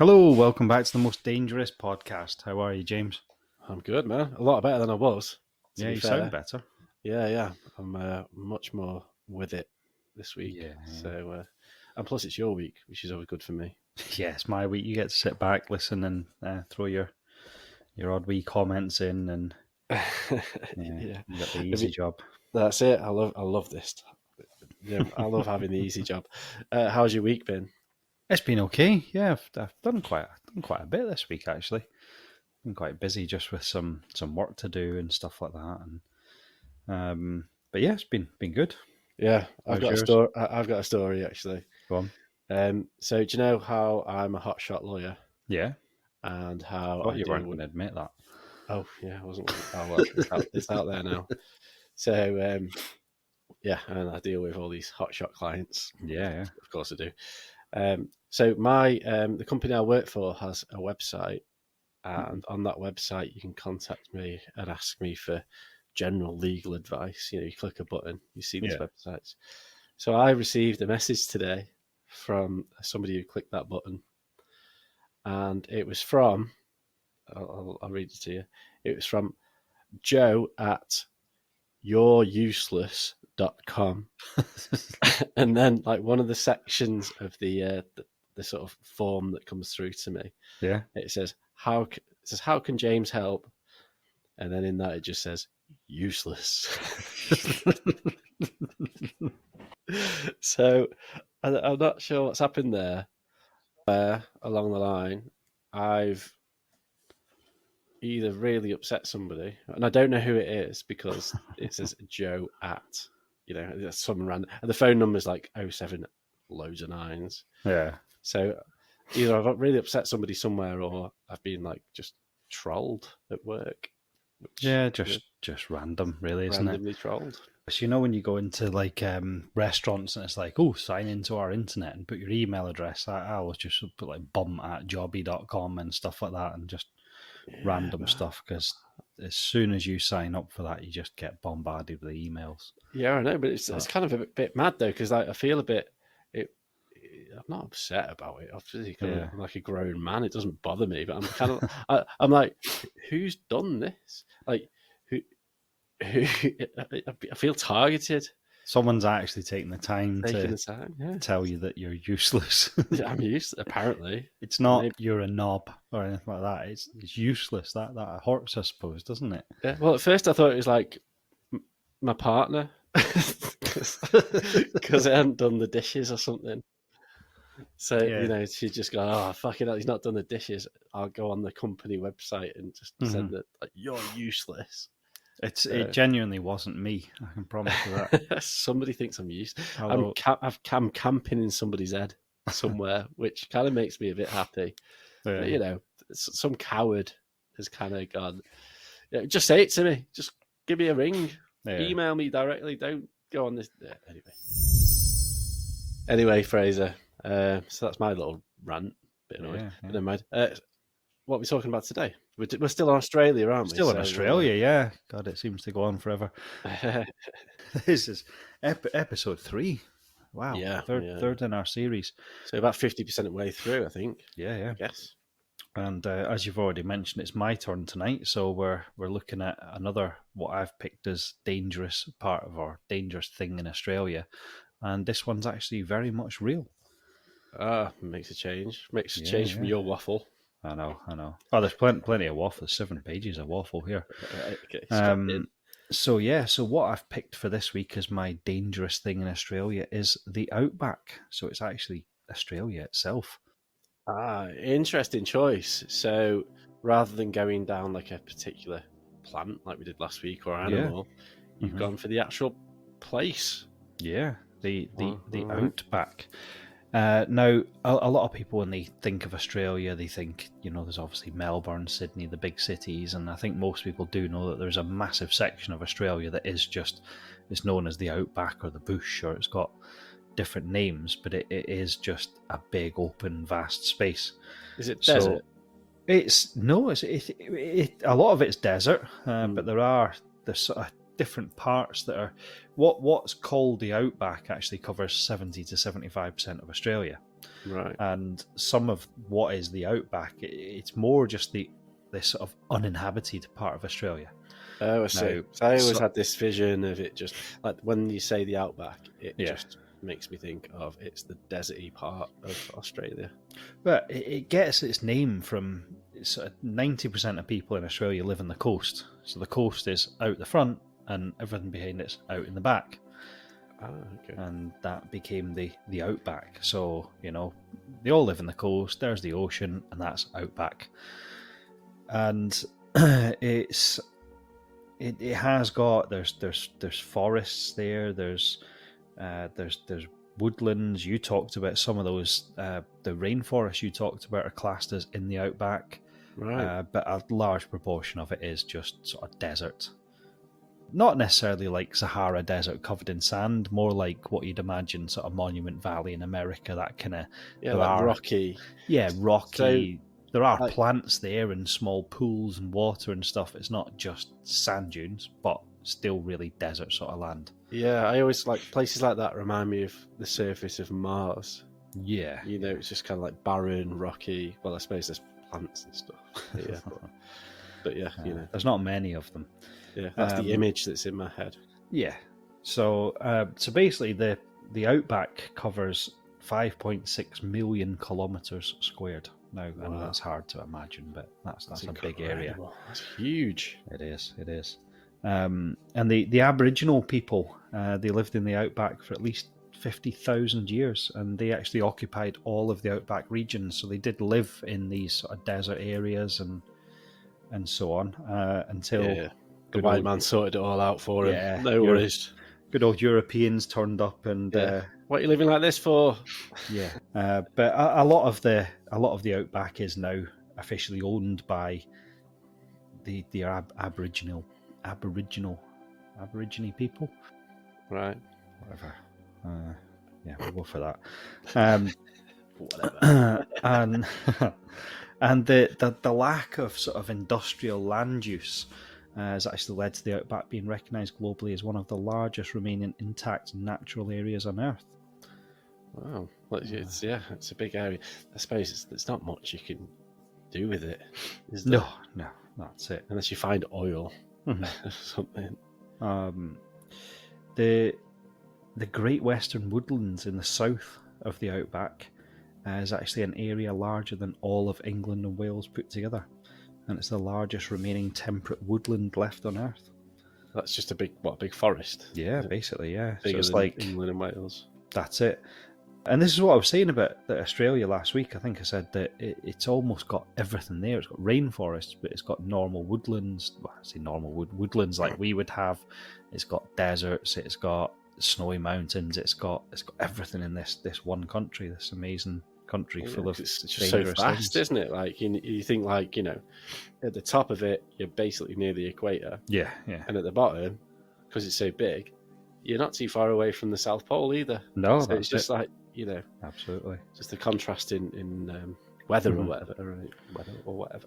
Hello, welcome back to the Most Dangerous Podcast. How are you, James? I'm good, man. A lot better than I was. Yeah, you sound better. Yeah. I'm much more with it this week. Yeah. So, and plus it's your week, which is always good for me. Yeah, it's my week. You get to sit back, listen, and throw your odd wee comments in, and Yeah. you got the easy job. That's it. I love this. Yeah, I love having the easy job. How's your week been? It's been okay. Yeah, I've done quite a bit this week actually. Been quite busy just with some work to do and stuff like that, and but yeah, it's been good. Yeah, I've How's got yours? a story. I've got a story actually. Go on. So do you know how I'm a hotshot lawyer Yeah, and how thought I you deal weren't with? going to admit that. Oh yeah, I wasn't. Oh well, it's out there now. So yeah, and I deal with all these hotshot clients. Yeah. Of course I do. So my the company I work for has a website, and on that website you can contact me and ask me for general legal advice. You know, you click a button, you see these websites. So I received a message today from somebody who clicked that button, and it was from. I'll read it to you. It was from Joe at you'reuseless.com. And then like one of the sections of the sort of form that comes through to me, Yeah. it says how can James help, and then in that it just says useless. So I'm not sure what's happened there. Along the line, I've either really upset somebody, and I don't know who it is because it says Joe at, some random, and the phone number's like 07 loads of nines. Yeah. So either I've really upset somebody somewhere, or I've been like just trolled at work. Yeah, just random, really, isn't it? Randomly trolled. So you know when you go into like restaurants and it's like, oh, sign into our internet and put your email address. I always just put like bum@jobby.com and stuff like that, and just random stuff, because as soon as you sign up for that, you just get bombarded with emails. Yeah, I know, but it's kind of a bit mad though, because I feel a bit. I'm not upset about it. Obviously, I'm like a grown man. It doesn't bother me, but I'm kind of. I'm like, who's done this? Like, who? I feel targeted. Someone's actually taking the time to Yeah. tell you that you're useless. I'm useless, apparently. It's not you're a knob or anything like that. It's useless. That hurts, I suppose, doesn't it? Yeah. Well, at first I thought it was like my partner, because I hadn't done the dishes or something. So she'd just go, "Oh, fucking hell, he's not done the dishes. I'll go on the company website and just send it. Like, you're useless." It genuinely wasn't me. I can promise you that. Somebody thinks I'm useless. Although, I'm camping in somebody's head somewhere, which kind of makes me a bit happy. But, some coward has kind of gone, just say it to me. Just give me a ring. Email me directly. Don't go on this. Anyway, Fraser. So that's my little rant. Bit annoyed. Yeah. But never mind. What are we talking about today? We're still in Australia, aren't we? Still in Australia, yeah. God, it seems to go on forever. This is episode 3. Wow. Yeah. Third in our series. So about 50% of the way through, I think. Yeah. I guess. And as you've already mentioned, it's my turn tonight. So we're looking at another, what I've picked as dangerous part of our dangerous thing in Australia. And this one's actually very much real. Makes a change. Makes a change from your waffle. I know. Oh, there's plenty of waffle. There's 7 pages of waffle here. Okay, so what I've picked for this week as my dangerous thing in Australia is the Outback. So it's actually Australia itself. Interesting choice. So rather than going down like a particular plant like we did last week or animal, you've gone for the actual place. Yeah, the Outback. Now, a lot of people, when they think of Australia, they think, there's obviously Melbourne, Sydney, the big cities, and I think most people do know that there's a massive section of Australia that is it's known as the Outback or the Bush, or it's got different names, but it is just a big, open, vast space. Is it desert? It's a lot of it's desert, but there's sort of different parts that are what's called the Outback actually covers 70 to 75% of Australia. Right. And some of what is the outback, it's more just this sort of uninhabited part of Australia. Oh, I see. Now, So I always had this vision of it just like when you say the outback, it Yeah. just makes me think of it's the deserty part of Australia. But it gets its name from sort of 90% of people in Australia live on the coast. So the coast is out the front and everything behind it's out in the back. Ah, okay. And that became the outback. So, you know, they all live in the coast, there's the ocean, and that's outback. And it has got there's forests there, there's woodlands. You talked about some of those. The rainforests you talked about are classed as in the outback, Right. but a large proportion of it is just sort of desert. Not necessarily like Sahara Desert covered in sand, more like what you'd imagine sort of Monument Valley in America, that kind of... Rocky. Yeah, rocky. So, there are plants there and small pools and water and stuff. It's not just sand dunes, but still really desert sort of land. Yeah, I always like places like that remind me of the surface of Mars. Yeah. You know, it's just kind of like barren, rocky. Well, I suppose there's plants and stuff. Yeah, but yeah, you know. There's not many of them. Yeah, that's the image that's in my head. Yeah. So basically the outback covers 5.6 million kilometres squared now, and that's hard to imagine, but that's a big area. That's huge. It is. And the Aboriginal people, they lived in the outback for at least 50,000 years, and they actually occupied all of the outback regions. So they did live in these sort of desert areas and so on until the white man sorted it all out for him. Yeah, no worries. Good old Europeans turned up and what are you living like this for? Yeah, but a lot of the outback is now officially owned by the Aboriginal people. Right. Whatever. Yeah, we'll go for that. Whatever. and the lack of sort of industrial land use has actually led to the outback being recognised globally as one of the largest remaining intact natural areas on Earth. Wow. Well, it's a big area. I suppose there's not much you can do with it, is there? No, that's it. Unless you find oil or something. The Great Western Woodlands in the south of the outback is actually an area larger than all of England and Wales put together, and it's the largest remaining temperate woodland left on Earth. That's just a big forest. Yeah, basically, yeah. Bigger so it's than like England and Wales. That's it. And this is what I was saying about Australia last week. I think I said that it's almost got everything there. It's got rainforests, but it's got normal woodlands. Well, I say normal woodlands like we would have. It's got deserts. It's got snowy mountains. It's got everything in this one country. This amazing country full of it's just so vast, things. Isn't it? Like you think, like, you know, at the top of it, you're basically near the equator. Yeah. And at the bottom, because it's so big, you're not too far away from the South Pole either. No, so it's just like, you know, absolutely, just the contrast in weather or whatever,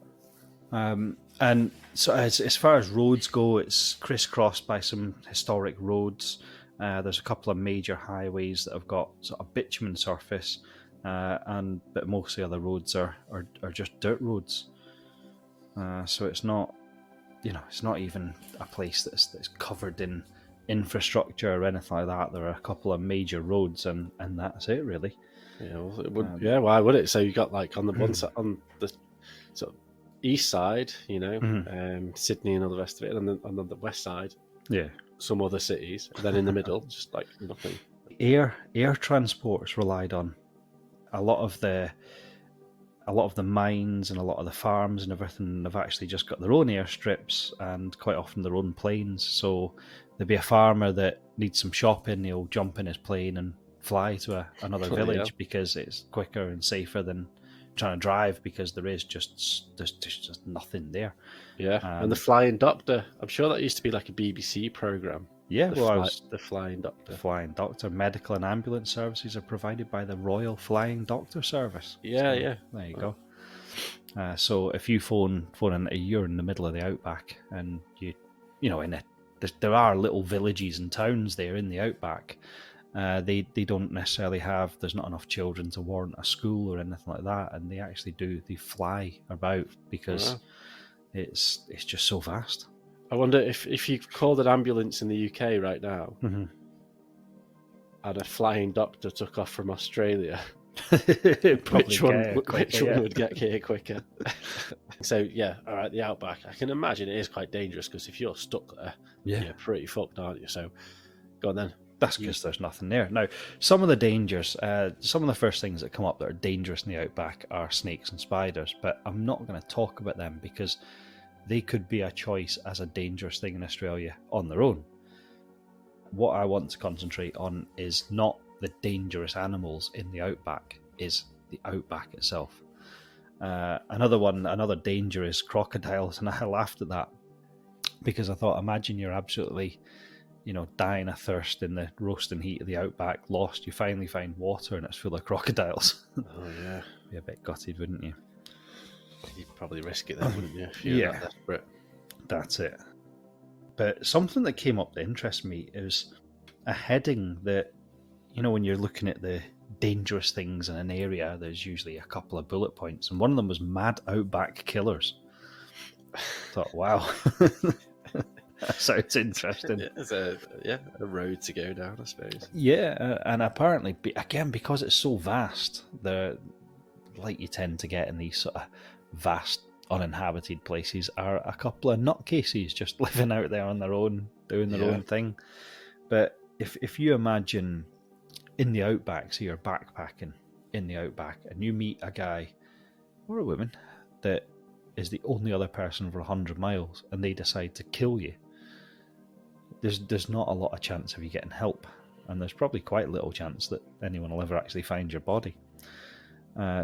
and so as far as roads go, it's crisscrossed by some historic roads. There's a couple of major highways that have got sort of bitumen surface, but most of the other roads are just dirt roads. So it's not, it's not even a place that's covered in infrastructure or anything like that. There are a couple of major roads, and that's it, really. Yeah, well, it would, why would it? So you got, like, on the one side, on the sort of east side, Sydney and all the rest of it, and then on the west side, some other cities, and then in the middle, just like nothing. Air transport's relied on. A lot of the mines and a lot of the farms and everything have actually just got their own airstrips and quite often their own planes. So there'll be a farmer that needs some shopping, he'll jump in his plane and fly to another village because it's quicker and safer than trying to drive, because there's just nothing there. Yeah, and the Flying Doctor, I'm sure that used to be like a BBC programme. Yeah, the Flying Doctor. The Flying Doctor. Medical and ambulance services are provided by the Royal Flying Doctor Service. Yeah, so, there you go. So if you phone in, you're in the middle of the outback, and there are little villages and towns there in the outback, They don't necessarily have. There's not enough children to warrant a school or anything like that, and they actually do. They fly about because it's just so vast. I wonder if you called an ambulance in the UK right now, Mm-hmm. and a flying doctor took off from Australia, which one would get here quicker? So yeah, all right, the Outback. I can imagine it is quite dangerous because if you're stuck there, you're pretty fucked, aren't you? So go on then. That's because there's nothing there. Now, some of the dangers, some of the first things that come up that are dangerous in the Outback are snakes and spiders, but I'm not going to talk about them because they could be a choice as a dangerous thing in Australia on their own. What I want to concentrate on is not the dangerous animals in the Outback, is the Outback itself. Another danger is crocodiles, and I laughed at that because I thought, imagine you're absolutely, dying of thirst in the roasting heat of the Outback, lost, you finally find water and it's full of crocodiles. Oh yeah. Be a bit gutted, wouldn't you? You'd probably risk it then, wouldn't you, if you're that desperate? That's it. But something that came up that interests me is a heading that, when you're looking at the dangerous things in an area, there's usually a couple of bullet points, and one of them was Mad Outback Killers. I thought, wow. That sounds interesting. It's a road to go down, I suppose. Yeah, and apparently, again, because it's so vast, like you tend to get in these sort of vast, uninhabited places, are a couple of nutcases just living out there on their own, doing their own thing. But if you imagine in the Outback, so you're backpacking in the Outback, and you meet a guy or a woman that is the only other person for 100 miles, and they decide to kill you, there's not a lot of chance of you getting help, and there's probably quite little chance that anyone will ever actually find your body.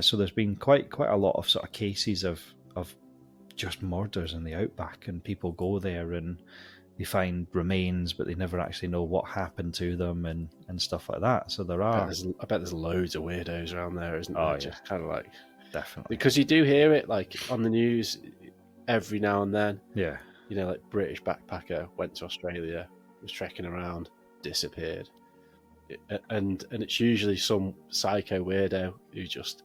So there's been quite a lot of sort of cases of just murders in the Outback, and people go there and they find remains, but they never actually know what happened to them and stuff like that. So there are. I bet there's loads of weirdos around there, isn't there? Just kind of like, definitely, because you do hear it like on the news every now and then. Yeah. Like British backpacker went to Australia, was trekking around, disappeared, and it's usually some psycho weirdo who just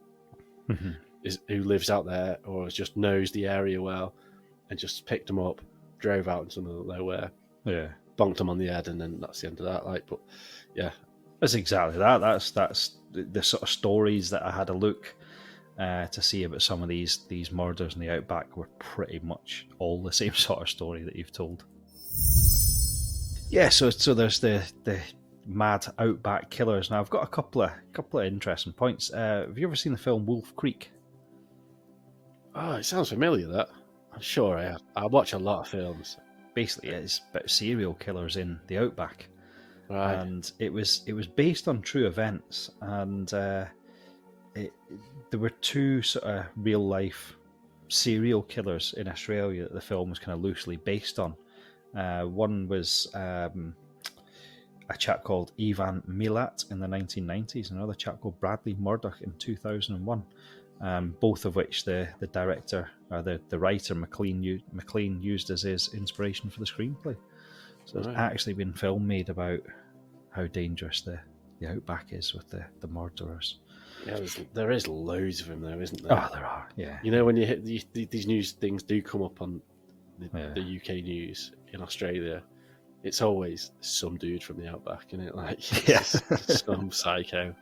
who lives out there or just knows the area well, and just picked them up, drove out into the middle of nowhere, bonked them on the head, and then that's the end of that. But yeah, that's exactly that. That's the sort of stories that I had a look to see about some of these murders in the Outback were pretty much all the same sort of story that you've told. Yeah, so there's the Mad Outback Killers. Now I've got a couple of interesting points. Have you ever seen the film Wolf Creek? Oh, it sounds familiar. That I'm sure I have. I watch a lot of films. Basically, it's about serial killers in the Outback, right? And it was based on true events, and there were two sort of real life serial killers in Australia that the film was kind of loosely based on. One was a chap called Ivan Milat in the 1990s, and another chap called Bradley Murdoch in 2001. Both of which the director, or the writer McLean used as his inspiration for the screenplay. So there's actually been film made about how dangerous the Outback is with the murderers. Yeah, there is loads of them though, isn't there? Oh, there are, yeah. When you hit these news things do come up on the UK news in Australia, it's always some dude from the Outback, isn't it? Like, some psycho.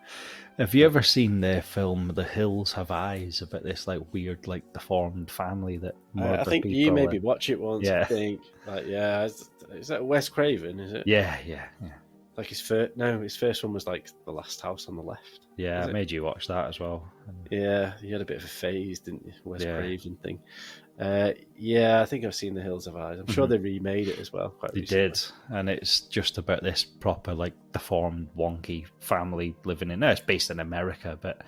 Have you ever seen the film The Hills Have Eyes, about this like weird, like deformed family that murder I think people? you maybe watch it once. Yeah. I think, is that Wes Craven? Is it? Yeah. Like his first one was like The Last House on the Left. Yeah, I made you watch that as well. Yeah, you had a bit of a phase, didn't you? Wes Craven thing. I think I've seen The Hills Have Eyes. I'm sure they remade it as well. Quite recently. They did, and it's just about this proper, like, deformed, wonky family living in. Now it's based in America, but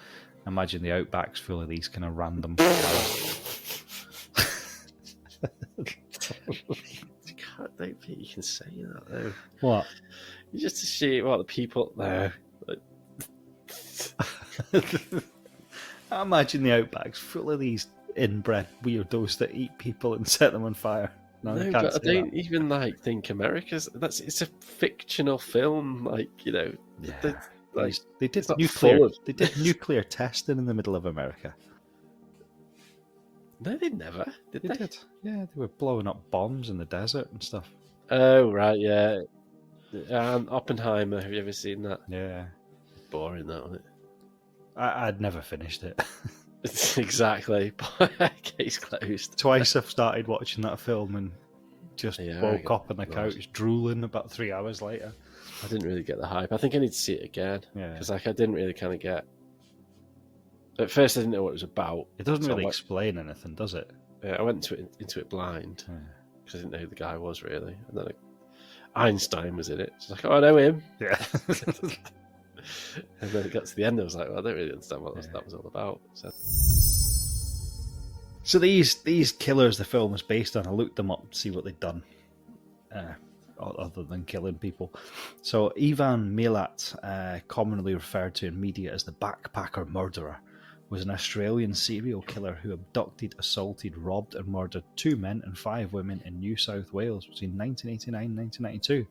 imagine the Outback's full of these kind of random. I don't think you can say that though. What? You just assume the people there. I imagine the Outback's full of these inbred weirdos that eat people and set them on fire. No, No, you can't but I say that. don't even think America's. It's a fictional film. Yeah, they it's did not nuclear. full of. They did nuclear testing in the middle of America. No, they never did. They They did. Yeah, they were blowing up bombs in the desert and stuff. Oh right, yeah. And Oppenheimer. Have you ever seen that? Yeah, Boring, that wasn't it? I'd never finished it. Exactly. Case closed. Twice I've started watching that film and just Yeah, woke up on the God. couch drooling about 3 hours later. I didn't really get the hype. I think I need to see it again Yeah, because I didn't really kind of get. At first, I didn't know what it was about. it doesn't so really explain anything, does it? I went into it blind Yeah. because I didn't know who the guy was really, and then Einstein was in it. It's like, oh, I know him. Yeah. And then it got to the end, I was like, well, I don't really understand what that was all about. So these killers the film is based on, I looked them up to see what they'd done, other than killing people. So Ivan Milat, commonly referred to in media as the backpacker murderer, was an Australian serial killer who abducted, assaulted, robbed and murdered 2 men and 5 women in New South Wales between 1989 and 1992.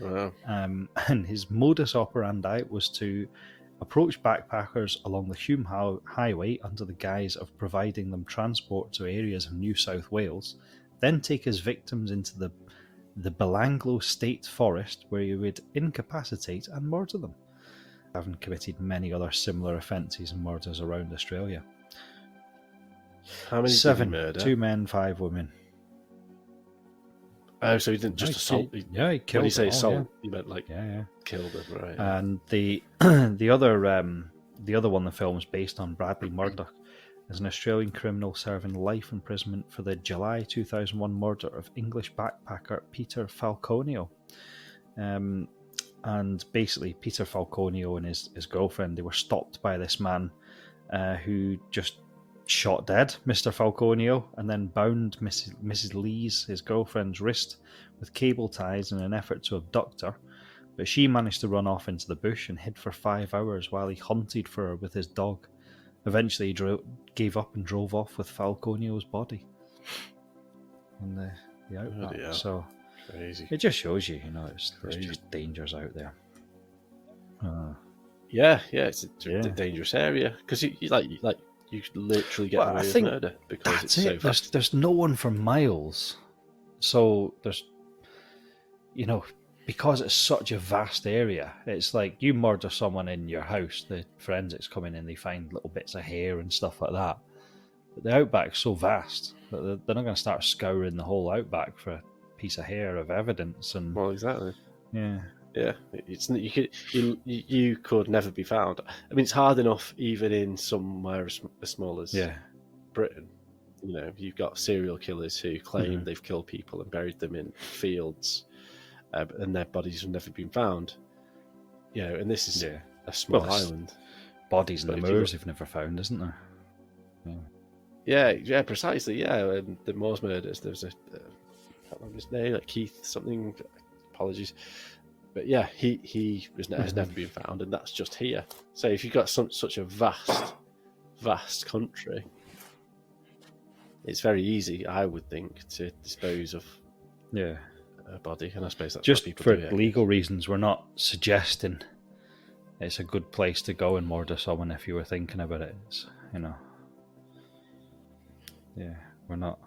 Wow. And his modus operandi was to approach backpackers along the Hume Highway under the guise of providing them transport to areas of New South Wales, then take his victims into the Belanglo State Forest, where he would incapacitate and murder them, having committed many other similar offences and murders around Australia. How many 7, did he murder? 2 men, 5 women. Oh, so he didn't just assault? He killed. When you say them all, assault, you meant kill them, right? And the other one the film is based on, Bradley Murdoch, is an Australian criminal serving life imprisonment for the July 2001 murder of English backpacker Peter Falconio. And basically, Peter Falconio and his girlfriend, they were stopped by this man who just shot dead Mr. Falconio and then bound Mrs. Lee's, his girlfriend's, wrist with cable ties in an effort to abduct her. But she managed to run off into the bush and hid for 5 hours while he hunted for her with his dog. Eventually, he gave up and drove off with Falconio's body in the Outback. Yeah. So Crazy. it just shows you, there's just dangers out there. Yeah, it's a dangerous area because you could literally get away with murder because it's so fast. There's no one for miles, so there's, because it's such a vast area, it's like you murder someone in your house, the forensics come in and they find little bits of hair and stuff like that. But the Outback's so vast that they're not going to start scouring the whole Outback for a piece of hair of evidence. And well, exactly. Yeah, you could never be found. I mean, it's hard enough even in somewhere as small as Britain. You've got serial killers who claim they've killed people and buried them in fields, and their bodies have never been found. And this is a small island. Bodies in the moors they've never found, isn't there? Yeah, precisely. Yeah, and the Moors murders. There was I can't remember his name, Keith something. Apologies. But yeah, he has never been found, and that's just here. So if you've got such a vast country, it's very easy, I would think, to dispose of a body. And I suppose that's just what people for do. Legal reasons, we're not suggesting it's a good place to go and murder someone if you were thinking about it. It's, we're not.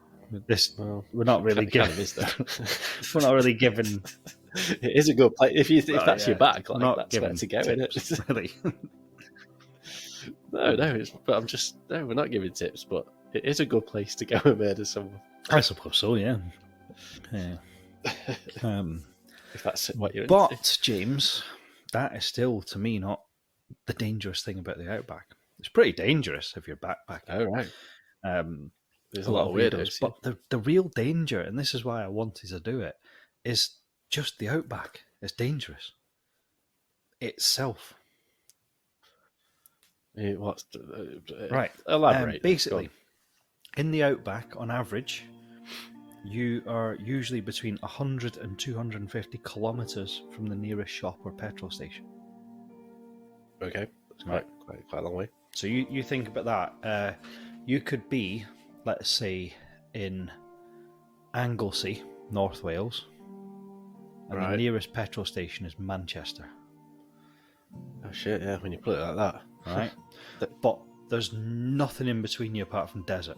We're not really giving. We're not really giving. It is a good place if that's your bag. That's where to go, isn't it? Really. No. But I'm just we're not giving tips, but it is a good place to go and murder someone. I suppose so. Yeah. If that's what you're into. But James, that is still to me not the dangerous thing about the Outback. It's pretty dangerous if you're backpacking. Oh right. There's a lot of weirdos, but the real danger, and this is why I wanted to do it, is just the Outback. It's dangerous itself. Right. Elaborate. Basically, in the Outback, on average, you are usually between 100 and 250 kilometres from the nearest shop or petrol station. Okay, that's quite a long way. So you think about that. You could be, let's say, in Anglesey, North Wales, and the Right. nearest petrol station is Manchester. Oh shit! Yeah, when you put it like that. Right, but there's nothing in between you apart from desert.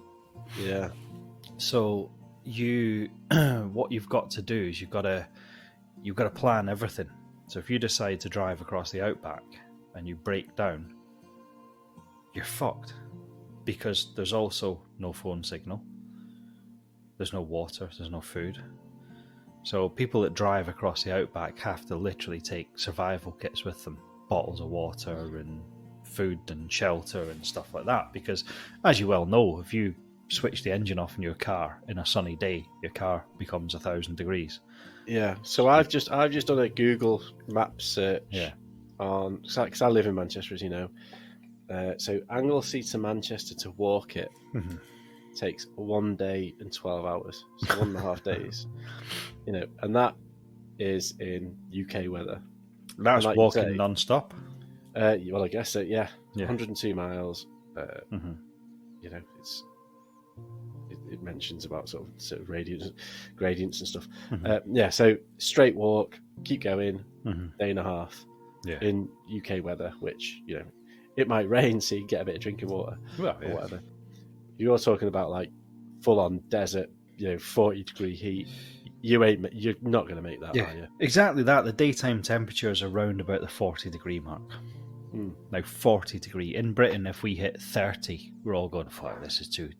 Yeah. So what you've got to do is you've got to plan everything. So if you decide to drive across the Outback and you break down, you're fucked, because there's also no phone signal, there's no water, there's no food. So people that drive across the Outback have to literally take survival kits with them, bottles of water and food and shelter and stuff like that, because as you well know, if you switch the engine off in your car in a sunny day, your car becomes 1,000 degrees. Yeah. So I've just done a Google Maps search on, because I live in Manchester, as you know. So Anglesey to Manchester to walk it takes 1 day and 12 hours, so 1.5 days. And that is in UK weather. That's like walking non-stop. Well, I guess so. Yeah. 102 miles. It mentions about sort of gradients and stuff. So straight walk, keep going, day and a half in UK weather, which it might rain, so you get a bit of drinking water or whatever. You're talking about like full on desert, 40-degree heat. You're not going to make that, are you? Exactly that. The daytime temperatures are around about the 40-degree mark. Now 40 degree in Britain, if we hit 30, we're all going, fuck, this is too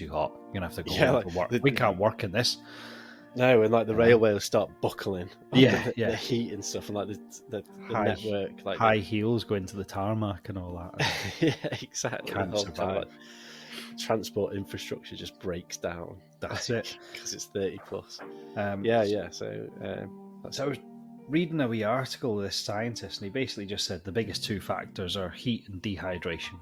hot. You're gonna have to go home to work. We can't work in this. No, and like the railway will start buckling. The heat and stuff, and like the network, like high heels going to the tarmac and all that. Yeah, exactly. Can't survive. Transport infrastructure just breaks down. That's it, because it's 30 plus. So I was reading a wee article with this scientist, and he basically just said the biggest two factors are heat and dehydration.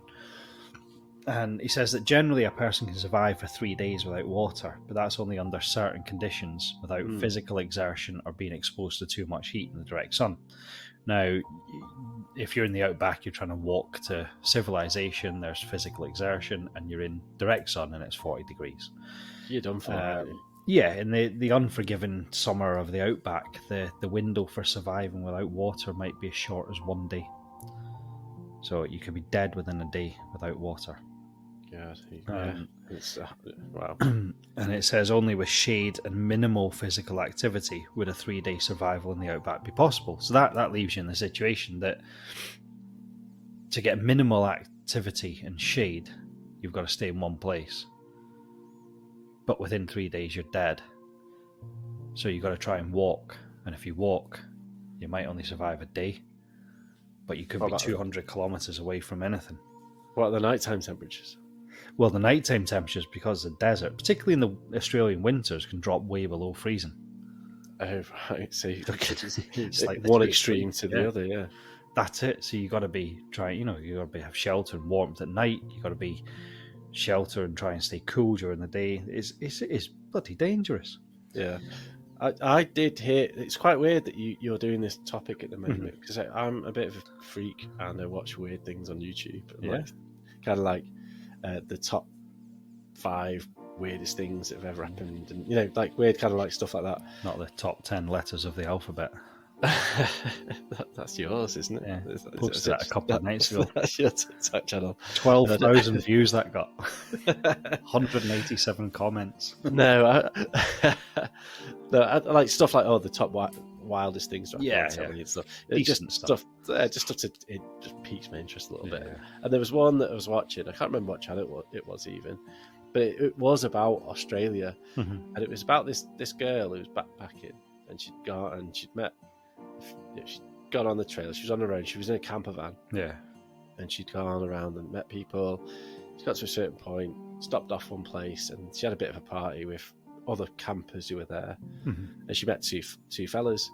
And he says that generally a person can survive for 3 days without water, but that's only under certain conditions, without physical exertion or being exposed to too much heat in the direct sun. Now, if you're in the Outback, you're trying to walk to civilization, there's physical exertion, and you're in direct sun and it's 40 degrees. You're done for that. Yeah, in the unforgiving summer of the Outback, the window for surviving without water might be as short as 1 day. So you could be dead within a day without water. God, wow. And it says only with shade and minimal physical activity would a 3-day survival in the Outback be possible. So that leaves you in the situation that to get minimal activity and shade, you've got to stay in one place. But within 3 days, you're dead. So you've got to try and walk. And if you walk, you might only survive a day. But you could be 200 kilometres away from anything. What are the nighttime temperatures? Well, the nighttime temperatures, because of the desert, particularly in the Australian winters, can drop way below freezing. Oh, right. So it's like one extreme to the other, yeah. That's it. So you've got to be have shelter and warmth at night. You've got to be shelter and try and stay cool during the day. It's bloody dangerous. Yeah. I did hear, it's quite weird that you're doing this topic at the moment, because I'm a bit of a freak and I watch weird things on YouTube. And the top 5 weirdest things that have ever happened, and like weird kind of like stuff like that. Not the top 10 letters of the alphabet. That's yours, isn't it? Yeah, posted that a couple of nights ago. That's your TikTok channel. 12,000 views that got. 187 comments. No, I like stuff like the top wildest things. And stuff. Decent stuff. Just stuff it just piques my interest a little bit. And there was one that I was watching. I can't remember what channel it was even, but it was about Australia, and it was about this girl who was backpacking, and she'd met. She'd gone on the trail. She was on her own. She was in a camper van. Yeah. And she'd gone around and met people. She got to a certain point, stopped off one place, and she had a bit of a party with other campers who were there. And she met two fellas.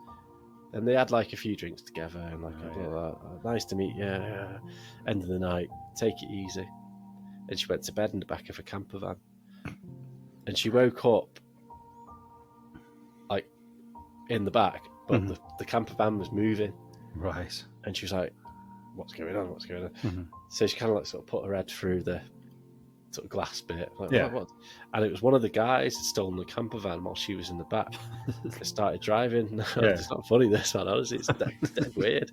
And they had like a few drinks together and nice to meet you. Yeah. End of the night, take it easy. And she went to bed in the back of a camper van. And she woke up like in the back. But the camper van was moving. Right. And she was like, what's going on? So she kind of like sort of put her head through the sort of glass bit. Like, Yeah. what? And it was one of the guys had stolen the camper van while she was in the back. They started driving. No, it's not funny, this one, honestly. It's dead weird.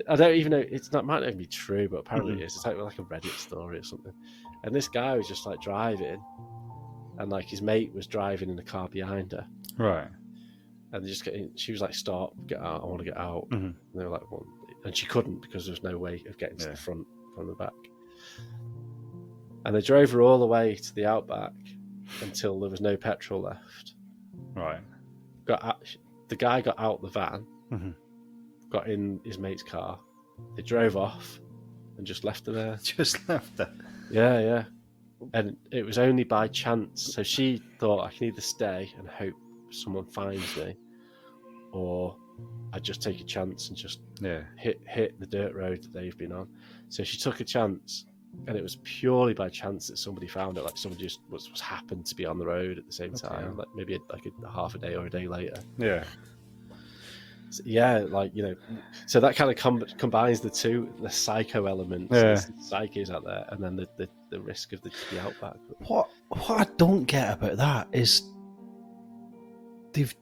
I don't even know. It might not even be true, but apparently it is. It's like a Reddit story or something. And this guy was just like driving, and like his mate was driving in the car behind her. Right. And she was like, "Stop, get out! I want to get out." And they were like, "Well," and she couldn't because there was no way of getting to the front from the back. And they drove her all the way to the Outback until there was no petrol left. Right. The guy got out the van, got in his mate's car. They drove off and just left her there. Just left her. Yeah. And it was only by chance. So she thought, I can either stay and hope someone finds me, or I'd just take a chance and just hit the dirt road that they've been on. So she took a chance, and it was purely by chance that somebody found it. Like somebody just was happened to be on the road at the same time, like maybe a half a day or a day later. Yeah. So, like, you know, so that kind of combines the two, the psycho elements, the psyches out there, and then the risk of the Outback. What I don't get about that is they've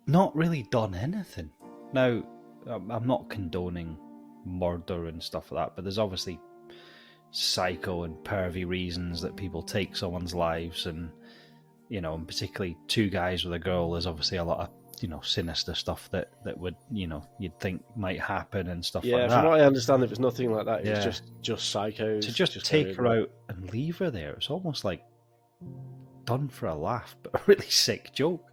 not really done anything. Now, I'm not condoning murder and stuff like that, but there's obviously psycho and pervy reasons that people take someone's lives, and, you know, and particularly two guys with a girl, there's obviously a lot of, you know, sinister stuff that would, you know, you'd think might happen and stuff like that. Yeah, from what I understand, it was nothing like that. It was just psychos. To just take her out and leave her there, it's almost like done for a laugh, but a really sick joke.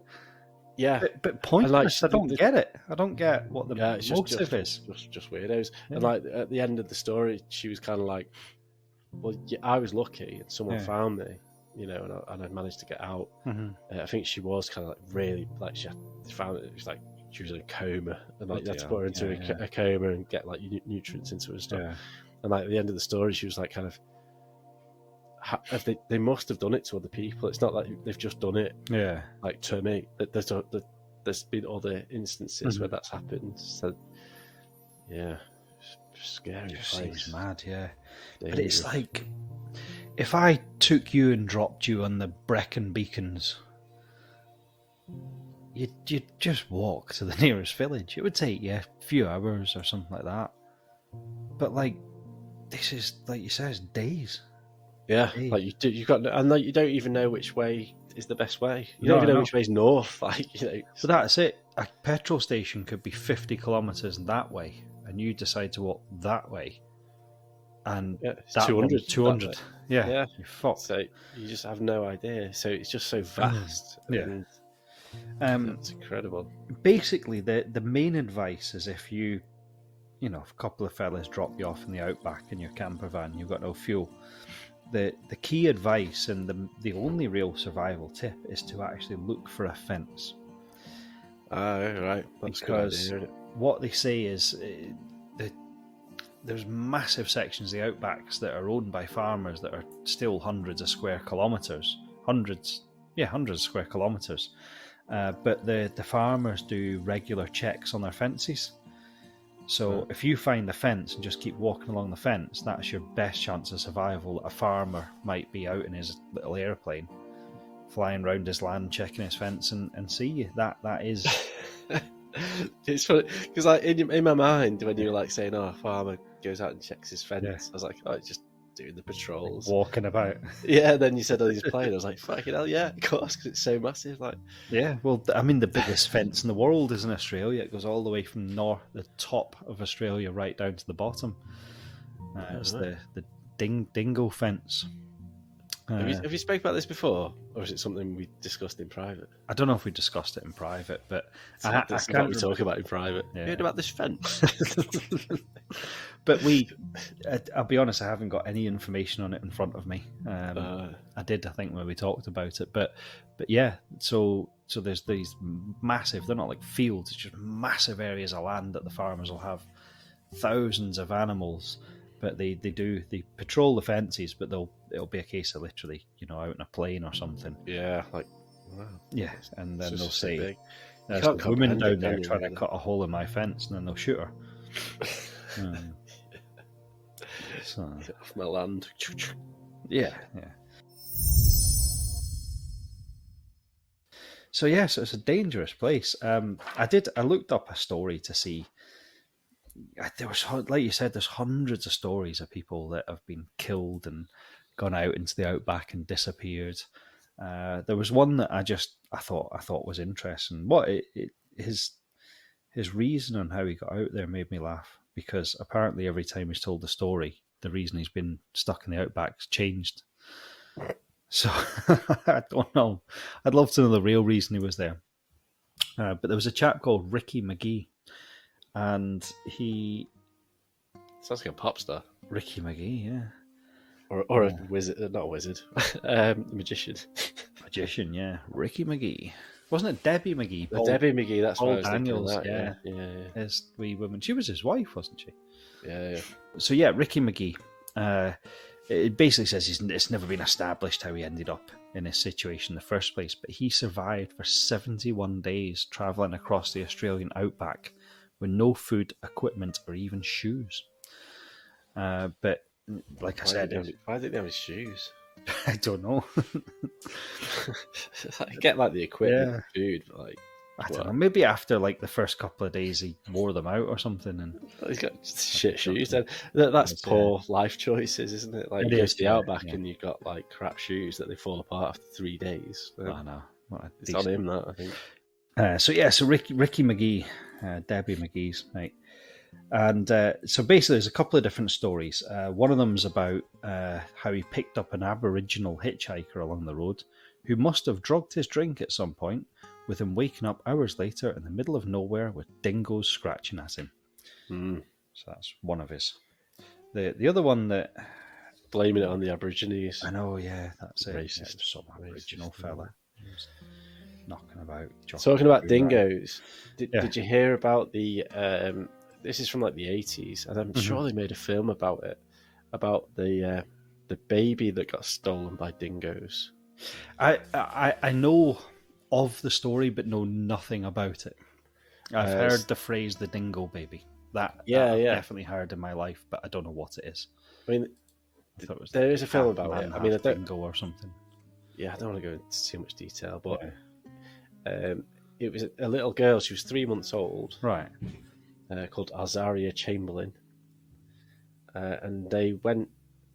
Yeah, but pointless. I don't get it. I don't get what the motive is. Just weirdos. Yeah. And like at the end of the story, she was kind of like, "Well, I was lucky, and someone found me, you know, and I managed to get out." I think she was kind of like really like she found it. It was like she was in a coma, and like you had to put her into a coma and get like nutrients into her and stuff. Yeah. And like at the end of the story, she was like kind of. They must have done it to other people. It's not like they've just done it. Yeah, like to me. There's been other instances where that's happened. So yeah, it's scary. It just seems mad. Yeah, but it's like if I took you and dropped you on the Brecon Beacons, you'd just walk to the nearest village. It would take you a few hours or something like that. But like this is like you said, it's days. Yeah, like you've got, and like you don't even know which way is the best way. You don't even know which way is north. Like, you know, so that's it. A petrol station could be 50 kilometers that way, and you decide to walk that way, and it's 200. Yeah, you're fucked. So you just have no idea. So it's just so vast. Yeah, it's incredible. Basically, the main advice is if you know, if a couple of fellas drop you off in the Outback in your camper van, you've got no fuel. The key advice and the only real survival tip is to actually look for a fence. Right. That's because good idea, what they say is there's massive sections of the Outbacks that are owned by farmers that are still hundreds of square kilometres. Hundreds of square kilometres. But the farmers do regular checks on their fences. So if you find the fence and just keep walking along the fence, that's your best chance of survival. A farmer might be out in his little airplane, flying around his land, checking his fence, and see you. That is. It's funny because, like, in my mind, when you were like saying, "Oh, a farmer goes out and checks his fence," I was like, "Oh, it's just doing the patrols, walking about." Yeah. Then you said, "Oh, he's playing." I was like, "Fucking hell, yeah, of course," because it's so massive. Like, yeah. Well, I mean, the biggest fence in the world is in Australia. It goes all the way from the top of Australia right down to the bottom. It's the dingo fence. Have you spoke about this before, or is it something we discussed in private? I don't know if we discussed it in private, but I can't we talk about it in private. Yeah. You heard about this fence? But I'll be honest, I haven't got any information on it in front of me. I did, I think, when we talked about it, but yeah. So there's these massive. They're not like fields; it's just massive areas of land that the farmers will have thousands of animals. But they patrol the fences, but it'll be a case of literally, you know, out in a plane or something. Yeah, like wow. Yeah, and then they'll say, "There's a woman down there trying to cut a hole in my fence," and then they'll shoot her. Get off my land. Yeah, yeah. So yes, it's a dangerous place. I looked up a story to see. There was, like you said, there's hundreds of stories of people that have been killed and gone out into the outback and disappeared. There was one that I thought was interesting. His reason on how he got out there made me laugh, because apparently every time he's told the story, the reason he's been stuck in the outback's changed. So I don't know. I'd love to know the real reason he was there. But there was a chap called Ricky McGee, and he Sounds like a pop star. Ricky McGee, yeah, Or a wizard, not a wizard, magician. magician, yeah, Ricky McGee. Wasn't it Debbie McGee? Debbie McGee, that's Paul what I was Daniels, thinking of that. Yeah. his wee woman. She was his wife, wasn't she? Yeah. So yeah, Ricky McGee. It basically says it's never been established how he ended up in this situation in the first place, but he survived for 71 days travelling across the Australian outback with no food, equipment, or even shoes. But like I said, why didn't they have his shoes? I don't know. I get like the equipment, food, but like I don't know. Maybe after like the first couple of days, he wore them out or something. And he's got shit shoes. Then that's poor life choices, isn't it? Like you go to the outback and you've got like crap shoes that they fall apart after 3 days. I know. It's on him, that I think. So Ricky McGee, Debbie McGee's mate. And so basically, there's a couple of different stories. One of them's about how he picked up an Aboriginal hitchhiker along the road who must have drugged his drink at some point, with him waking up hours later in the middle of nowhere with dingoes scratching at him. So that's one of his. The other one that... Blaming it on the Aborigines. I know, yeah, that's it. Racist. Yeah, some Aboriginal fella. Knocking about. Talking about dingoes, did you hear about the... this is from like the 80s, and I'm sure they made a film about it, about the baby that got stolen by dingoes. I know of the story, but know nothing about it. I've heard the phrase "the dingo baby." That I've definitely heard in my life, but I don't know what it is. I mean, there is a film about it. I mean, I don't dingo or something. Yeah, I don't want to go into too much detail, but it was a little girl. She was 3 months old, right? Called Azaria Chamberlain, and they went.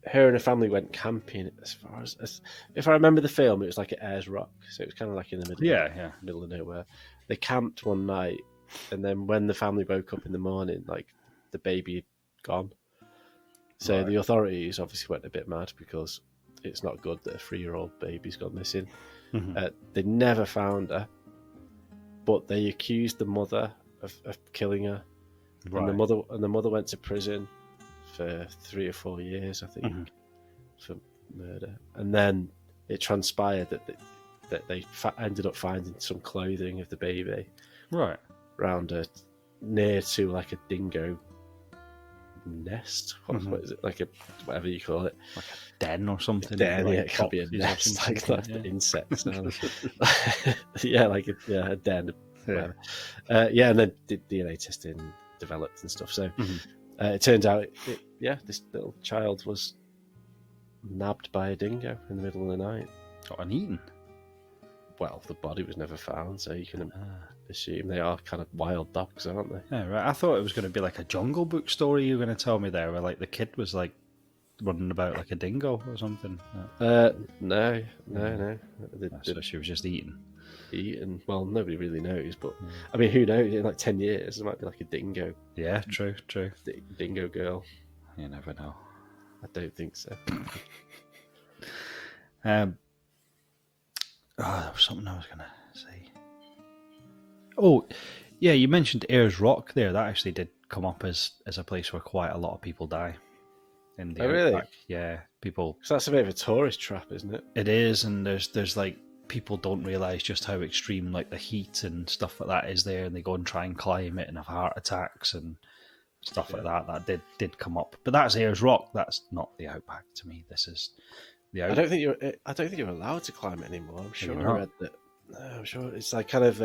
Her and her family went camping. As far as if I remember the film, it was like at Ayers Rock, so it was kind of like in the middle of nowhere. They camped one night, and then when the family woke up in the morning, like the baby had gone. So the authorities obviously went a bit mad, because it's not good that a 3-year-old baby's gone missing. They never found her, but they accused the mother of killing her. Right. And the mother went to prison for 3 or 4 years, I think, for murder. And then it transpired that they ended up finding some clothing of the baby, right, around near to like a dingo nest. What is it? Like a whatever you call it, like a den or something. Den, yeah, it can't be a nest. Like the insects now. a den. And then DNA testing developed and stuff. So it turns out, this little child was nabbed by a dingo in the middle of the night. Got and eaten. Well, the body was never found, so you can assume they are kind of wild dogs, aren't they? Yeah, right. I thought it was going to be like a Jungle Book story you were going to tell me there, where like the kid was like running about like a dingo or something. No. So she was just eating. Well, nobody really knows, but I mean, who knows? In like 10 years, there might be like a dingo. Yeah, true. Dingo girl. You never know. I don't think so. There was something I was going to say. Oh, yeah, you mentioned Ayers Rock there. That actually did come up as a place where quite a lot of people die. In the really? Outback. Yeah, people. So that's a bit of a tourist trap, isn't it? It is, and there's like, people don't realise just how extreme like the heat and stuff like that is there, and they go and try and climb it and have heart attacks and stuff like that. That did come up, but that's Ayers Rock. That's not the Outback to me. This is the Outback. I don't think you're allowed to climb it anymore. I'm sure I read that. No, I'm sure it's like kind of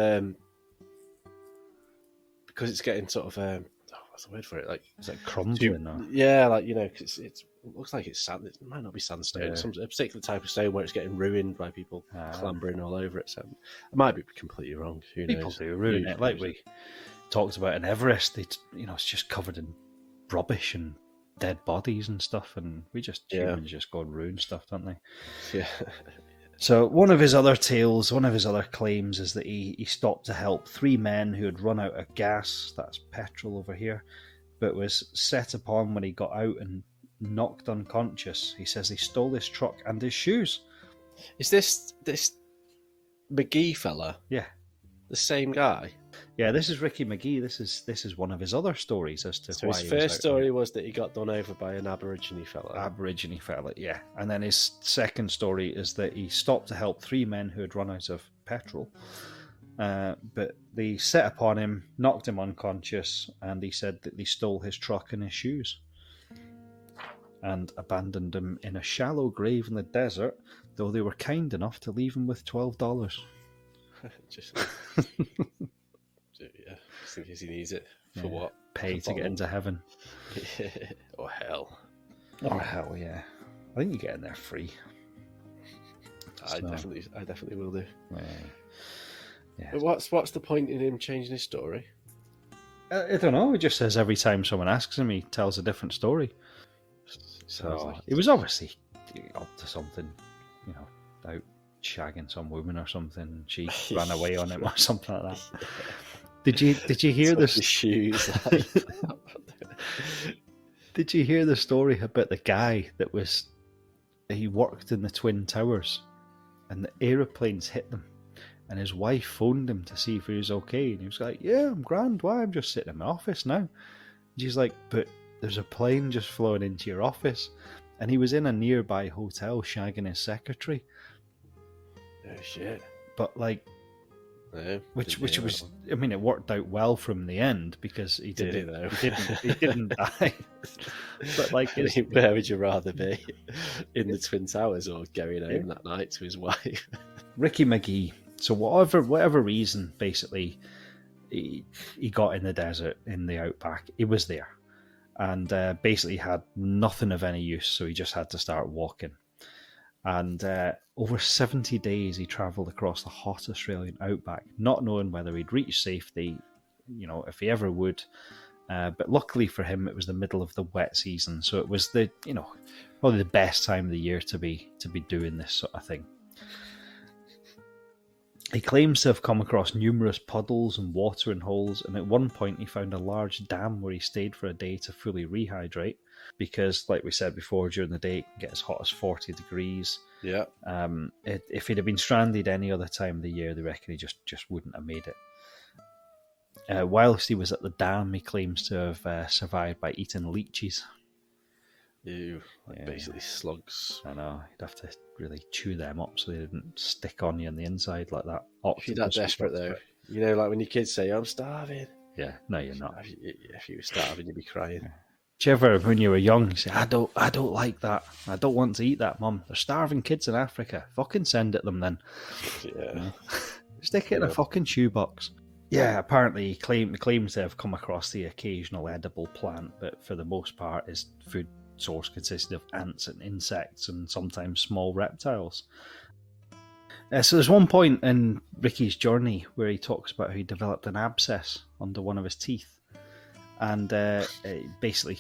because it's getting sort of what's the word for it? Like, is it crumbling? Or? Yeah, like, you know, cause it looks like it's sand. It might not be sandstone. Yeah. It's a particular type of stone where it's getting ruined by people clambering all over it. So I might be completely wrong. Who People knows? do ruin it, like we talked about in Everest. It's just covered in rubbish and dead bodies and stuff, and humans just go and ruin stuff, don't they? Yeah. So one of his other claims is that he stopped to help 3 men who had run out of gas, that's petrol over here, but was set upon when he got out and knocked unconscious. He says he stole his truck and his shoes. Is this McGee fella? Yeah. The same guy? Yeah, this is Ricky McGee. This is one of his other stories as to why his first story was that he got done over by an Aborigine fella. Yeah. And then his second story is that he stopped to help 3 men who had run out of petrol. But they set upon him, knocked him unconscious, and he said that they stole his truck and his shoes and abandoned him in a shallow grave in the desert, though they were kind enough to leave him with $12. Just in case he needs it. For what? Pay to get into heaven. Or hell. Or hell, yeah. I think you get in there free. I definitely will do. Yeah. But what's the point in him changing his story? I don't know. It just says every time someone asks him, he tells a different story. So it was obviously up to something, out shagging some woman or something. She ran away on him or something like that. Did you hear this? Shoes. Did you hear the story about the guy he worked in the Twin Towers, and the aeroplanes hit them, and his wife phoned him to see if he was okay, and he was like, "Yeah, I'm grand. Why? I'm just sitting in my office now." And she's like, "But there's a plane just flowing into your office," and he was in a nearby hotel shagging his secretary. Oh shit! But like. No, which was, I mean, it worked out well from the end because he didn't die. But like, where would you rather be, in the Twin Towers or going home that night to his wife? Ricky McGee. So whatever reason, basically, he got in the desert in the outback. He was there, and basically had nothing of any use. So he just had to start walking. And over 70 days, he travelled across the hot Australian outback, not knowing whether he'd reach safety, if he ever would. But luckily for him, it was the middle of the wet season, so it was probably the best time of the year to be doing this sort of thing. He claims to have come across numerous puddles and watering holes, and at one point he found a large dam where he stayed for a day to fully rehydrate, because, like we said before, during the day it can get as hot as 40 degrees. Yeah. If he'd have been stranded any other time of the year, they reckon he just wouldn't have made it. Whilst he was at the dam, he claims to have survived by eating leeches. Ew, basically slugs. I know, you'd have to really chew them up so they didn't stick on you on the inside like that. If you're that desperate though, like when your kids say, "I'm starving." Yeah, no, you're not. If you were starving, you'd be crying. Did you ever, when you were young, you say, I don't like that. I don't want to eat that, Mum. They're starving kids in Africa. Fucking send it them then. Yeah. Stick it in a fucking shoebox. Yeah, apparently he claims to have come across the occasional edible plant, but for the most part his food source consisted of ants and insects and sometimes small reptiles. So there's one point in Ricky's journey where he talks about how he developed an abscess under one of his teeth. And basically,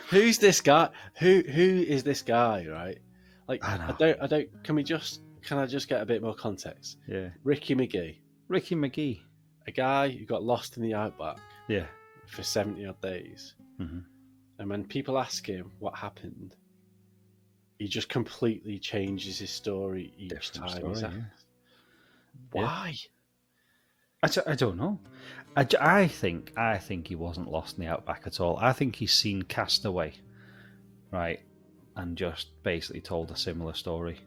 who's this guy? Who is this guy? Right? Like, I don't. Can I just get a bit more context? Yeah. Ricky McGee, a guy who got lost in the outback. Yeah. For 70 odd days. Mm-hmm. And when people ask him what happened, he just completely changes his story each time he's asked. Why? I don't know. I think he wasn't lost in the outback at all. I think he's seen Castaway, right, and just basically told a similar story.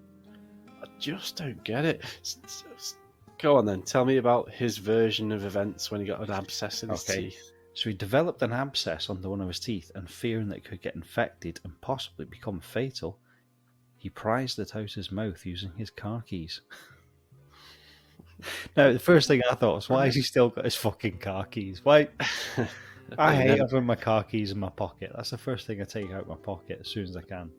I just don't get it. Go on then. Tell me about his version of events when he got an abscess in his teeth. So he developed an abscess under one of his teeth, and fearing that it could get infected and possibly become fatal, he prized it out his mouth using his car keys. Now, the first thing I thought was, why has he still got his fucking car keys? Why I hate having my car keys in my pocket. That's the first thing I take out of my pocket as soon as I can.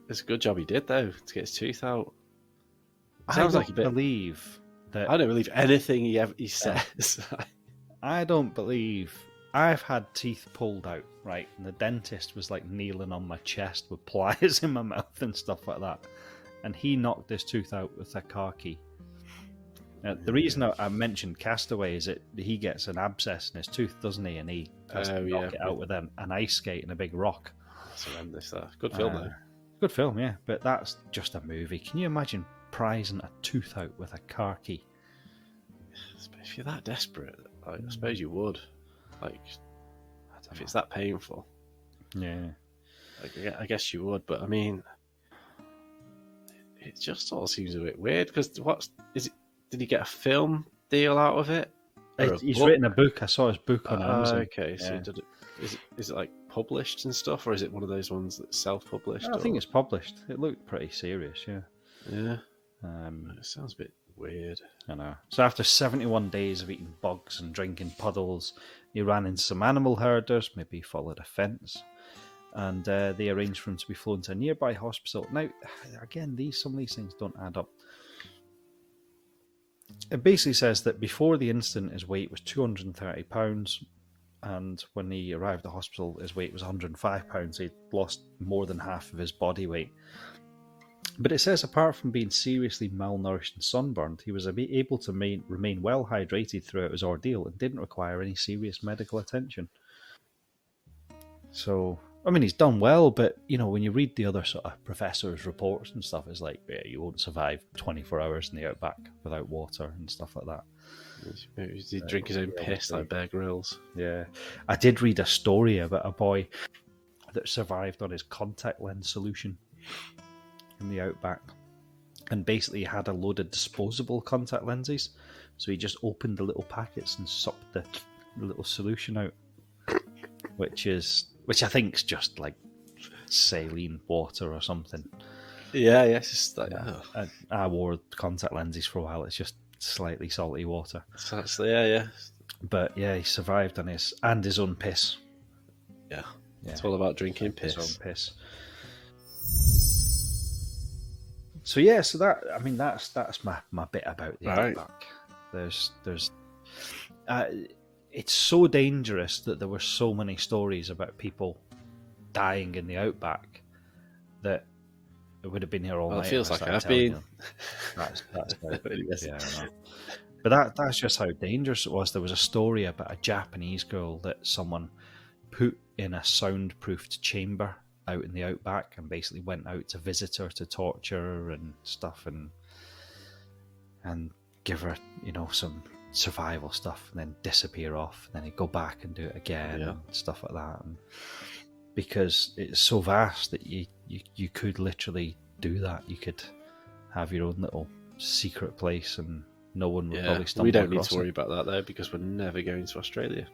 It's a good job he did, though, to get his tooth out. Sounds like a bit. Believe that. I don't believe anything he says. I don't believe. I've had teeth pulled out, right? And the dentist was like kneeling on my chest with pliers in my mouth and stuff like that. And he knocked his tooth out with a car key. The reason I mentioned Castaway is that he gets an abscess in his tooth, doesn't he? And he has to knock it out with an ice skate and a big rock. That's horrendous. Good film, though. Good film, yeah. But that's just a movie. Can you imagine prizing a tooth out with a car key? If you're that desperate, I suppose you would. Like, if it's that painful. Yeah. I guess you would, but I mean, it just all seems a bit weird, because did he get a film deal out of it? He's written a book. I saw his book on Amazon. Okay, so is it like published and stuff, or is it one of those ones that's self-published? I think it's published. It looked pretty serious, yeah. Yeah. It sounds a bit weird. I know. So after 71 days of eating bugs and drinking puddles, he ran into some animal herders, maybe he followed a fence, and they arranged for him to be flown to a nearby hospital. Now, again, some of these things don't add up. It basically says that before the incident, his weight was 230 pounds, and when he arrived at the hospital, his weight was 105 pounds. He'd lost more than half of his body weight. But it says apart from being seriously malnourished and sunburned, he was able to remain well hydrated throughout his ordeal and didn't require any serious medical attention. So, I mean, he's done well, but, when you read the other sort of professors' reports and stuff, it's like, yeah, you won't survive 24 hours in the outback without water and stuff like that. Maybe he'd drink his own piss like Bear Grylls. Yeah. I did read a story about a boy that survived on his contact lens solution in the outback, and basically had a load of disposable contact lenses, so he just opened the little packets and sucked the little solution out, which I think is just like saline water or something. Yeah, it's just like, I wore contact lenses for a while. It's just slightly salty water. So yeah. But yeah, he survived on his own piss. Yeah. It's all about drinking piss. His own piss. So yeah, that's my bit about the Outback. There's it's so dangerous that there were so many stories about people dying in the Outback that it would have been here all night. It feels like I've been. That's yeah, I know. But that's just how dangerous it was. There was a story about a Japanese girl that someone put in a soundproofed chamber out in the Outback and basically went out to visit her, to torture her and stuff, and give her, some survival stuff, and then disappear off, and then he'd go back and do it again and stuff like that. And because it's so vast that you could literally do that. You could have your own little secret place, and no one would probably stumble. We don't need across to worry about that though, because we're never going to Australia.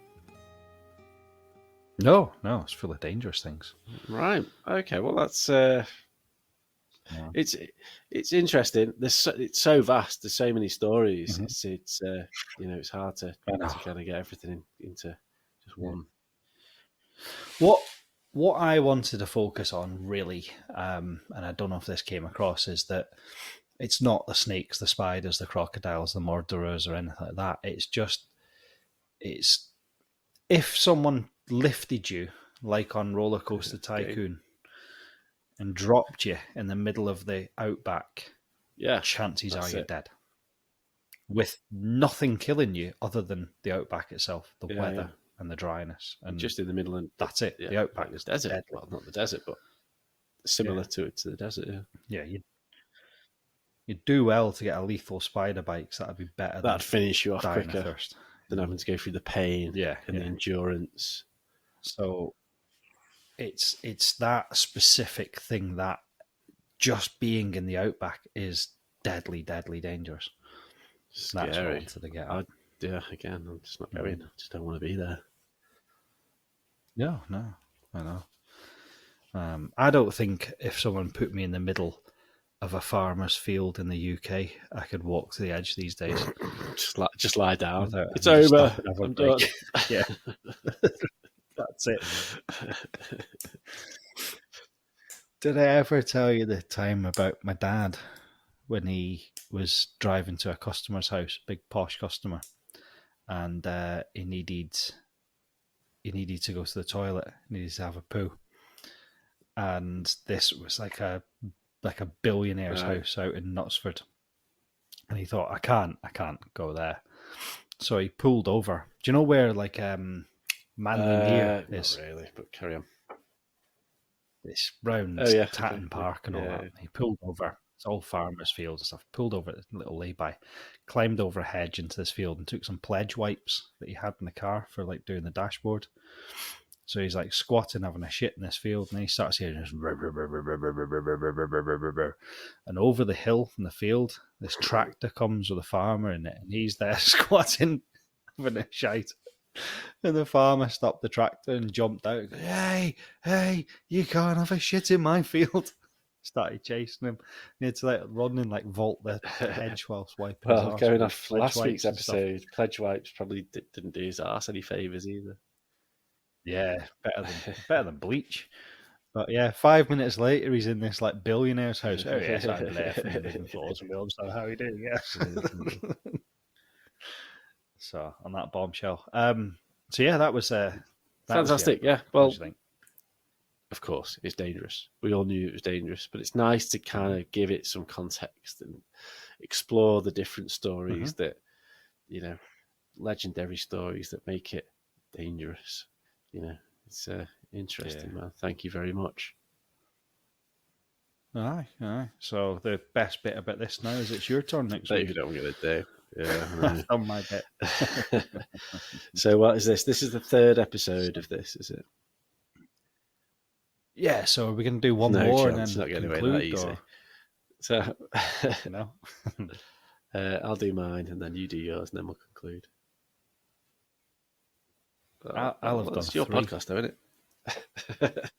No, it's full of dangerous things. Right. Okay. Well, that's it's interesting. It's so vast. There's so many stories. Mm-hmm. It's hard to kind of get everything into just one. What I wanted to focus on really, and I don't know if this came across, is that it's not the snakes, the spiders, the crocodiles, the murderers, or anything like that. It's if someone lifted you, like on Roller Coaster Tycoon, and dropped you in the middle of the Outback, chances are you're dead. With nothing killing you other than the Outback itself, the weather and the dryness. And just in the middle, and that's it. The Outback is desert. Deadly. Well, not the desert, but similar to the desert, Yeah, you'd do well to get a lethal spider bite, because that'd be better. That'd finish you off quicker first than having to go through the pain and the endurance. So it's that specific thing that just being in the Outback is deadly, deadly dangerous. Scary. That's what I wanted to get at. Again, I'm just not going. I just don't want to be there. No, I know. I don't think if someone put me in the middle of a farmer's field in the UK, I could walk to the edge these days. just lie down. It's over. I'm done. Yeah. That's it. Did I ever tell you the time about my dad when he was driving to a customer's house, big posh customer, and he needed to go to the toilet, needed to have a poo, and this was like a billionaire's house out in Knutsford, and he thought, I can't go there, so he pulled over. Do you know where like Manly Mere is? Not really, but carry on. It's round Tatton Park and all that. He pulled over. It's all farmers' fields and stuff. Pulled over a little lay-by, climbed over a hedge into this field and took some pledge wipes that he had in the car for like doing the dashboard. So he's like squatting, having a shit in this field, and he starts hearing this, and over the hill from the field, this tractor comes with a farmer in it, and he's there squatting, having a shite. And the farmer stopped the tractor and jumped out. Goes, hey, you can't have a shit in my field. Started chasing him. He had to like run and like vault the hedge whilst wiping his arse. Going off last week's episode, pledge wipes probably didn't do his arse any favours either. Yeah, better than bleach. But yeah, 5 minutes later, he's in this like billionaire's house. Oh yes, I'm left and living floors and buildings. So how are you doing? Yeah. So on that bombshell. So yeah, that was fantastic. Yeah, well, of course, it's dangerous. We all knew it was dangerous, but it's nice to kind of give it some context and explore the different stories that, you know, legendary stories that make it dangerous. You know, it's interesting, man. Thank you very much. Aye. So the best bit about this now is it's your turn next week. You don't get it, do. Yeah, I've done my bit. So what is this? This is the third episode of this, is it? Yeah. So are we going to do one more and then it's not getting away that easy. Or... So, no. I'll do mine and then you do yours, and then we'll conclude. I'll have done it's your podcast, though, isn't it?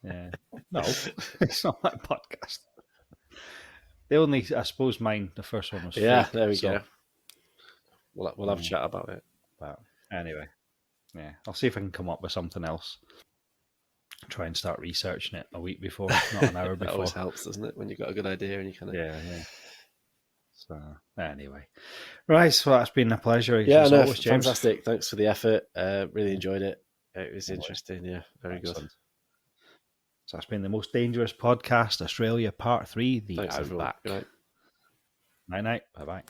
Yeah. No, it's not my podcast. The only, I suppose, the first one was. Yeah, there we go. We'll have a chat about it. But anyway, yeah, I'll see if I can come up with something else. Try and start researching it a week before, not an hour before. That always helps, doesn't it? When you've got a good idea and you kind of yeah. So anyway, right. So that's been a pleasure. Yeah, no, fantastic. Thanks for the effort. Really enjoyed it. It was interesting. Yeah, very good. So that's been the Most Dangerous Podcast Australia Part 3, the Outback. Night. Bye bye.